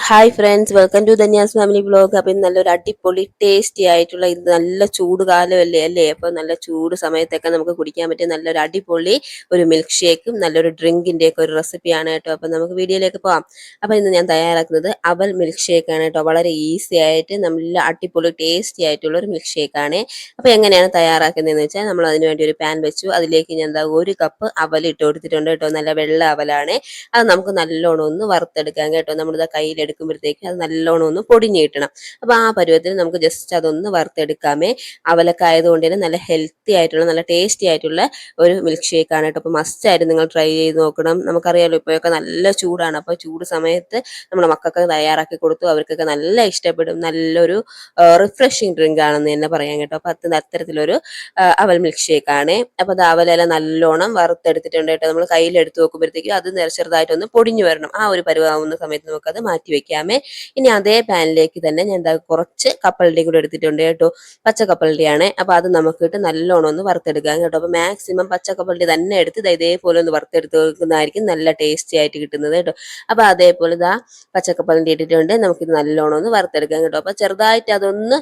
Hi friends, welcome to Dhanya's family vlog. അപ്പം ഇന്ന് നല്ലൊരു അടിപൊളി ടേസ്റ്റി ആയിട്ടുള്ള ഇത് നല്ല ചൂട് കാലമല്ലേ അല്ലേ? അപ്പോൾ നല്ല ചൂട് സമയത്തൊക്കെ നമുക്ക് കുടിക്കാൻ പറ്റിയ നല്ലൊരു അടിപൊളി ഒരു മിൽക്ക് ഷേക്കും നല്ലൊരു ഡ്രിങ്കിൻ്റെ ഒക്കെ ഒരു റെസിപ്പിയാണ് കേട്ടോ. അപ്പം നമുക്ക് വീഡിയോയിലേക്ക് പോകാം. അപ്പോൾ ഇന്ന് ഞാൻ തയ്യാറാക്കുന്നത് അവൽ മിൽക്ക് ഷേക്കാണ് കേട്ടോ. വളരെ ഈസി ആയിട്ട് നല്ല അടിപൊളി ടേസ്റ്റി ആയിട്ടുള്ള ഒരു മിൽക്ക് ഷേക്കാണ്. അപ്പോൾ എങ്ങനെയാണ് തയ്യാറാക്കുന്നതെന്ന് വെച്ചാൽ നമ്മൾ അതിന് വേണ്ടി ഒരു പാൻ വെച്ചു. അതിലേക്ക് ഞാൻ എന്താ 1 കപ്പ് അവൽ ഇട്ട് കൊടുത്തിട്ടുണ്ട് കേട്ടോ. നല്ല വെള്ള അവലാണ്. അത് നമുക്ക് നല്ലോണം ഒന്ന് വറുത്തെടുക്കാം കേട്ടോ. നമ്മളിത് കയ്യിലെടുക്കുമ്പോഴത്തേക്ക് അത് നല്ലോണം ഒന്ന് പൊടിഞ്ഞ് കിട്ടണം. അപ്പോൾ ആ പരുവത്തിൽ നമുക്ക് ജസ്റ്റ് അതൊന്ന് വറുത്തെടുക്കാമേ. അവലൊക്കെ ആയതുകൊണ്ട് തന്നെ നല്ല ഹെൽത്തി ആയിട്ടുള്ള നല്ല ടേസ്റ്റി ആയിട്ടുള്ള ഒരു മിൽക്ക് ഷേക്ക് ആണ് കേട്ടോ. അപ്പോൾ മസ്റ്റായിട്ട് നിങ്ങൾ ട്രൈ ചെയ്ത് നോക്കണം. നമുക്കറിയാലോ ഇപ്പോഴൊക്കെ നല്ല ചൂടാണ്. അപ്പോൾ ചൂട് സമയത്ത് നമ്മുടെ മക്കൾക്ക് തയ്യാറാക്കി കൊടുത്തു. അവർക്കൊക്കെ നല്ല ഇഷ്ടപ്പെടും. നല്ലൊരു റിഫ്രഷിങ് ഡ്രിങ്ക് ആണെന്ന് തന്നെ പറയാം കേട്ടോ. അപ്പോൾ അത്തരത്തിലൊരു അവൽ മിൽക്ക് ഷേക്ക് ആണ്. അപ്പോൾ അത് അവലെല്ലാം നല്ലോണം വറുത്തെടുത്തിട്ടുണ്ട് കേട്ടോ. നമ്മൾ കയ്യിലെടുത്ത് നോക്കുമ്പോഴത്തേക്കും അത് ചെറുതായിട്ടൊന്ന് പൊടിഞ്ഞു വരണം. ആ ഒരു പരുവാകുന്ന സമയത്ത് നമുക്കത് മാറ്റി വെക്കാമേ. ഇനി അതേ പാനിലേക്ക് തന്നെ ഞാൻ കുറച്ച് കപ്പലണ്ടിയും കൂടെ എടുത്തിട്ടുണ്ട് കേട്ടോ. പച്ച കപ്പലണ്ടിയാണ്. അപ്പോൾ അത് നമുക്കിട്ട് നല്ലോണം ഒന്ന് വറുത്തെടുക്കാം കേട്ടോ. അപ്പോൾ മാക്സിമം പച്ച കപ്പലണ്ടി തന്നെ എടുത്ത് ഇതേപോലെ ഒന്ന് വറുത്തെടുത്ത് വെക്കുന്നതായിരിക്കും നല്ല ടേസ്റ്റി ആയിട്ട് കിട്ടുന്നത് കേട്ടോ. അപ്പോൾ അതേപോലെ പച്ചക്കപ്പലണ്ടി ഇട്ടിട്ടുണ്ട്. നമുക്കിത് നല്ലോണം ഒന്ന് വറുത്തെടുക്കാം കേട്ടോ. അപ്പോൾ ചെറുതായിട്ട് അതൊന്ന്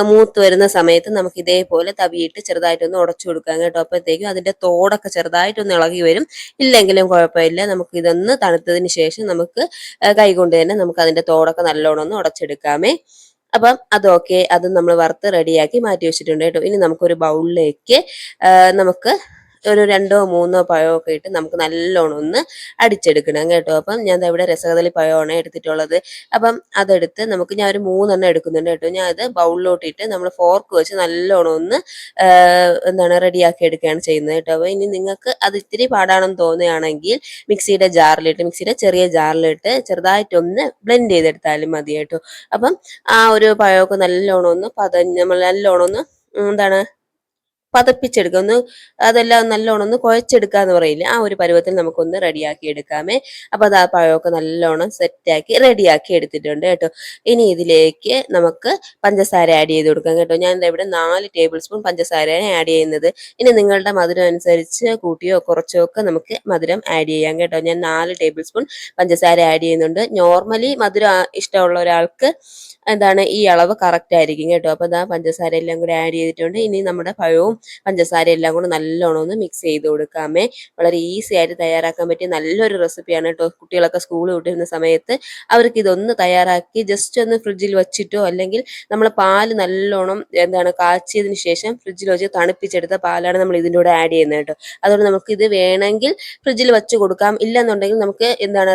മൂത്ത് വരുന്ന സമയത്ത് നമുക്ക് ഇതേപോലെ തവിയിട്ട് ചെറുതായിട്ടൊന്ന് ഉടച്ചു കൊടുക്കാം കേട്ടോ. അപ്പോഴത്തേക്കും അതിന്റെ തോടൊക്കെ ചെറുതായിട്ടൊന്ന് ഇളകി വരും. ഇല്ലെങ്കിലും കുഴപ്പമില്ല. നമുക്ക് ഇതൊന്ന് തണുത്തതിന് ശേഷം നമുക്ക് കൈകൊണ്ട് തന്നെ നമുക്ക് അതിന്റെ തോടൊക്കെ നല്ലോണം ഒന്ന് ഉടച്ചെടുക്കാമേ. അപ്പം അതൊക്കെ അത് നമ്മൾ വറുത്ത് റെഡിയാക്കി മാറ്റി വെച്ചിട്ടുണ്ട് കേട്ടോ. ഇനി നമുക്കൊരു ബൗളിലേക്ക് നമുക്ക് ഒരു 2 3 പഴമൊക്കെ ഇട്ട് നമുക്ക് നല്ലോണം ഒന്ന് അടിച്ചെടുക്കണം കേട്ടോ. അപ്പം ഞാൻ ഇവിടെ രസകദളി പഴമാണ് എടുത്തിട്ടുള്ളത്. അപ്പം അതെടുത്ത് ഞാൻ ഒരു 3 എടുക്കുന്നുണ്ട് കേട്ടോ. ഞാൻ അത് ബൗളിലോട്ടിട്ട് നമ്മൾ ഫോർക്ക് വെച്ച് നല്ലോണം ഒന്ന് റെഡിയാക്കി എടുക്കുകയാണ് ചെയ്യുന്നത് കേട്ടോ. അപ്പോൾ ഇനി നിങ്ങൾക്ക് അത് ഇത്തിരി പാടാണെന്ന് തോന്നുകയാണെങ്കിൽ മിക്സിയുടെ ചെറിയ ജാറിലിട്ട് ചെറുതായിട്ടൊന്ന് ബ്ലെൻഡ് ചെയ്തെടുത്താലും മതി കേട്ടോ. അപ്പം ആ ഒരു പഴമൊക്കെ നല്ലോണം ഒന്ന് നമ്മൾ നല്ലോണം ഒന്ന് പതപ്പിച്ചെടുക്കുക, അതെല്ലാം നല്ലോണം ഒന്ന് കുഴച്ചെടുക്കുക എന്ന് പറയില്ലേ, ആ ഒരു പരുവത്തിൽ നമുക്കൊന്ന് റെഡിയാക്കി എടുക്കാമേ. അപ്പോൾ അത് ആ പഴമൊക്കെ നല്ലോണം സെറ്റാക്കി റെഡിയാക്കി എടുത്തിട്ടുണ്ട് കേട്ടോ. ഇനി ഇതിലേക്ക് നമുക്ക് പഞ്ചസാര ആഡ് ചെയ്ത് കൊടുക്കാം കേട്ടോ. ഞാൻ ഇവിടെ 4 ടേബിൾ സ്പൂൺ പഞ്ചസാരയാണ് ആഡ് ചെയ്യുന്നത്. ഇനി നിങ്ങളുടെ മധുരം അനുസരിച്ച് കൂട്ടിയോ കുറച്ചോ ഒക്കെ നമുക്ക് മധുരം ആഡ് ചെയ്യാം കേട്ടോ. ഞാൻ 4 ടേബിൾ സ്പൂൺ പഞ്ചസാര ആഡ് ചെയ്യുന്നുണ്ട്. നോർമലി മധുരം ഇഷ്ടമുള്ള ഒരാൾക്ക് ഈ അളവ് കറക്റ്റ് ആയിരിക്കും കേട്ടോ. അപ്പോൾ പഞ്ചസാര എല്ലാം കൂടി ആഡ് ചെയ്തിട്ടുണ്ട്. ഇനി നമ്മുടെ പഴവും പഞ്ചസാര എല്ലാം കൂടെ നല്ലോണം ഒന്ന് മിക്സ് ചെയ്ത് കൊടുക്കാമേ. വളരെ ഈസി ആയിട്ട് തയ്യാറാക്കാൻ പറ്റിയ നല്ലൊരു റെസിപ്പിയാണ് കേട്ടോ. കുട്ടികളൊക്കെ സ്കൂൾ വിട്ടിരുന്ന സമയത്ത് അവർക്ക് ഇതൊന്ന് തയ്യാറാക്കി ജസ്റ്റ് ഒന്ന് ഫ്രിഡ്ജിൽ വെച്ചിട്ടോ, അല്ലെങ്കിൽ നമ്മൾ പാല് നല്ലോണം കാച്ചിയതിന് ശേഷം ഫ്രിഡ്ജിൽ വെച്ച് തണുപ്പിച്ചെടുത്ത പാലാണ് നമ്മൾ ഇതിൻ്റെ കൂടെ ആഡ് ചെയ്യുന്നത് കേട്ടോ. അതുകൊണ്ട് നമുക്ക് ഇത് വേണമെങ്കിൽ ഫ്രിഡ്ജിൽ വെച്ച് കൊടുക്കാം. ഇല്ലെന്നുണ്ടെങ്കിൽ നമുക്ക്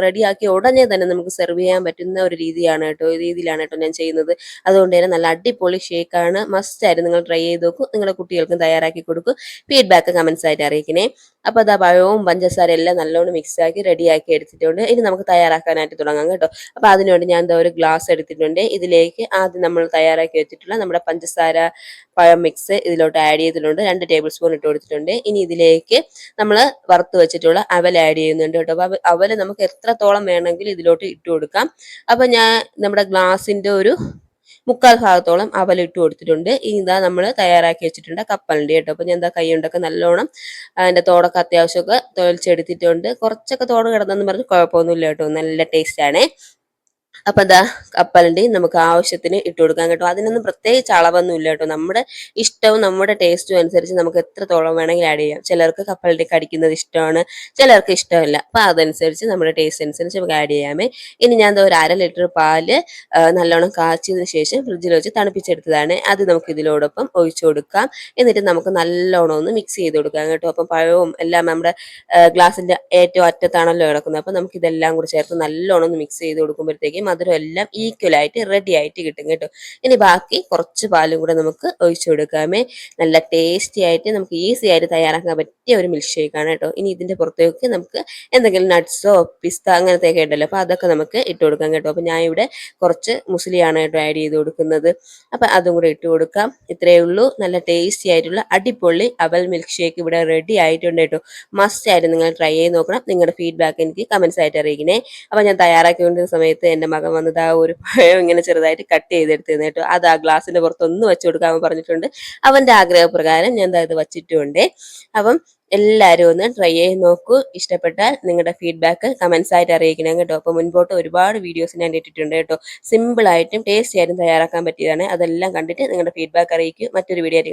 റെഡിയാക്കി ഉടനെ തന്നെ നമുക്ക് സെർവ് ചെയ്യാൻ പറ്റുന്ന ഒരു രീതിയിലാണ് കേട്ടോ ഞാൻ ചെയ്യുന്നത്. അതുകൊണ്ട് തന്നെ നല്ല അടിപൊളി ഷേക്കാണ്. മസ്റ്റ് ആയിട്ട് നിങ്ങൾ ട്രൈ ചെയ്ത് നോക്കൂ. നിങ്ങളുടെ കുട്ടികൾക്കും തയ്യാറാക്കി കൊടുക്കും. ഫീഡ്ബാക്ക് കമന്റ്സ് ആയിട്ട് അറിയിക്കണേ. അപ്പോൾ പഴവും പഞ്ചസാര എല്ലാം നല്ലോണം മിക്സ് ആക്കി റെഡിയാക്കി എടുത്തിട്ടുണ്ട്. ഇനി നമുക്ക് തയ്യാറാക്കാനായിട്ട് തുടങ്ങാം കേട്ടോ. അപ്പോൾ അതിനുവേണ്ടി ഞാൻ ഒരു ഗ്ലാസ് എടുത്തിട്ടുണ്ട്. ഇതിലേക്ക് ആദ്യം നമ്മൾ തയ്യാറാക്കി വെച്ചിട്ടുള്ള നമ്മുടെ പഞ്ചസാര പഴം മിക്സ് ഇതിലോട്ട് ആഡ് ചെയ്തിട്ടുണ്ട്. 2 ടേബിൾ സ്പൂൺ ഇട്ട് കൊടുത്തിട്ടുണ്ട്. ഇനി ഇതിലേക്ക് നമ്മൾ വറുത്ത് വെച്ചിട്ടുള്ള അവൽ ആഡ് ചെയ്യുന്നുണ്ട് കേട്ടോ. അപ്പോൾ അവൽ നമുക്ക് എത്രത്തോളം വേണമെങ്കിലും ഇതിലോട്ട് ഇട്ട് കൊടുക്കാം. അപ്പോൾ ഞാൻ നമ്മുടെ ഗ്ലാസിന്റെ ഒരു 3/4 ഭാഗത്തോളം അവൽ ഇട്ട് കൊടുത്തിട്ടുണ്ട്. ഇനി നമ്മൾ തയ്യാറാക്കി വെച്ചിട്ടുണ്ട് കപ്പലണ്ടി കേട്ടോ. അപ്പോൾ ഞാൻ കൈ കൊണ്ടൊക്കെ നല്ലോണം അതിന്റെ തോടൊക്കെ അത്യാവശ്യമൊക്കെ തൊലിച്ചെടുത്തിട്ടുണ്ട്. കുറച്ചൊക്കെ തോട് കിടന്നെന്ന് പറഞ്ഞ് കുഴപ്പമൊന്നുമില്ല കേട്ടോ. നല്ല ടേസ്റ്റ് ആണ്. അപ്പം കപ്പലണ്ടി നമുക്ക് ആവശ്യത്തിന് ഇട്ട് കൊടുക്കാം കേട്ടോ. അതിനൊന്നും പ്രത്യേകിച്ച് അളവൊന്നും ഇല്ല കേട്ടോ. നമ്മുടെ ഇഷ്ടവും നമ്മുടെ ടേസ്റ്റും അനുസരിച്ച് നമുക്ക് എത്രത്തോളം വേണമെങ്കിൽ ആഡ് ചെയ്യാം. ചിലർക്ക് കപ്പലണ്ടി കടിക്കുന്നത് ഇഷ്ടമാണ്, ചിലർക്ക് ഇഷ്ടമല്ല. അപ്പം അതനുസരിച്ച് നമ്മുടെ ടേസ്റ്റ് അനുസരിച്ച് നമുക്ക് ആഡ് ചെയ്യാമേ. ഇനി ഞാൻ ഒരു 1/2 ലിറ്റർ പാല് നല്ലോണം കാച്ചിയതിന് ശേഷം ഫ്രിഡ്ജിൽ വെച്ച് തണുപ്പിച്ചെടുത്തതാണ്. അത് നമുക്ക് ഇതിനോടൊപ്പം ഒഴിച്ചു കൊടുക്കാം. എന്നിട്ട് നമുക്ക് നല്ലോണം ഒന്ന് മിക്സ് ചെയ്ത് കൊടുക്കാം കേട്ടോ. അപ്പം പഴവും എല്ലാം നമ്മുടെ ഗ്ലാസിന്റെ ഏറ്റവും അറ്റത്താണല്ലോ കിടക്കുന്നത്. അപ്പം നമുക്ക് ഇതെല്ലാം കൂടി ചേർത്ത് നല്ലോണം ഒന്ന് മിക്സ് ചെയ്ത് കൊടുക്കുമ്പോഴത്തേക്കും മധുരം എല്ലാം ഈക്വൽ ആയിട്ട് റെഡി ആയിട്ട് കിട്ടും കേട്ടോ. ഇനി ബാക്കി കുറച്ച് പാലും കൂടെ നമുക്ക് ഒഴിച്ചു കൊടുക്കാമേ. നല്ല ടേസ്റ്റി ആയിട്ട് നമുക്ക് ഈസി ആയിട്ട് തയ്യാറാക്കാൻ പറ്റിയ ഒരു മിൽക്ക് ഷേക്ക് ആണ് കേട്ടോ. ഇനി ഇതിന്റെ പുറത്തേക്ക് നമുക്ക് എന്തെങ്കിലും നട്ട്സോ പിസ്ത അങ്ങനത്തെയൊക്കെ ഉണ്ടല്ലോ, അപ്പോൾ അതൊക്കെ നമുക്ക് ഇട്ട് കൊടുക്കാം കേട്ടോ. അപ്പോൾ ഞാൻ ഇവിടെ കുറച്ച് മുസ്ലിയാണ് കേട്ടോ ആഡ് ചെയ്ത് കൊടുക്കുന്നത്. അപ്പം അതും കൂടെ ഇട്ട് കൊടുക്കാം. ഇത്രയേ ഉള്ളൂ. നല്ല ടേസ്റ്റി ആയിട്ടുള്ള അടിപൊളി അവൽ മിൽക്ക് ഷേക്ക് ഇവിടെ റെഡി ആയിട്ടുണ്ട് കേട്ടോ. മസ്റ്റ് ആയിട്ട് നിങ്ങൾ ട്രൈ ചെയ്ത് നോക്കണം. നിങ്ങളുടെ ഫീഡ്ബാക്ക് എനിക്ക് കമന്റ്സ് ആയിട്ട് അറിയിക്കണേ. അപ്പോൾ ഞാൻ തയ്യാറാക്കിക്കൊണ്ടിരുന്ന സമയത്ത് എൻ്റെ മകൾ പാകം വന്നത് ആ ഒരു പഴം ഇങ്ങനെ ചെറുതായിട്ട് കട്ട് ചെയ്തെടുത്തിരുന്നു കേട്ടോ. അത് ആ ഗ്ലാസിന്റെ പുറത്തൊന്ന് വെച്ച് കൊടുക്കാൻ പറഞ്ഞിട്ടുണ്ട്. അവന്റെ ആഗ്രഹപ്രകാരം ഞാൻ ഇത് വച്ചിട്ടുണ്ട്. അപ്പം എല്ലാവരും ഒന്ന് ട്രൈ ചെയ്ത് നോക്കൂ. ഇഷ്ടപ്പെട്ടാൽ നിങ്ങളുടെ ഫീഡ്ബാക്ക് കമന്റ്സ് ആയിട്ട് അറിയിക്കണം കേട്ടോ. അപ്പോൾ മുൻപോട്ട് ഒരുപാട് വീഡിയോസ് ഞാൻ ഇട്ടിട്ടുണ്ട് കേട്ടോ. സിമ്പിൾ ആയിട്ടും ടേസ്റ്റി ആയിട്ടും തയ്യാറാക്കാൻ പറ്റിയതാണ്. അതെല്ലാം കണ്ടിട്ട് നിങ്ങളുടെ ഫീഡ്ബാക്ക് അറിയിക്കും. മറ്റൊരു വീഡിയോ ആയിട്ട്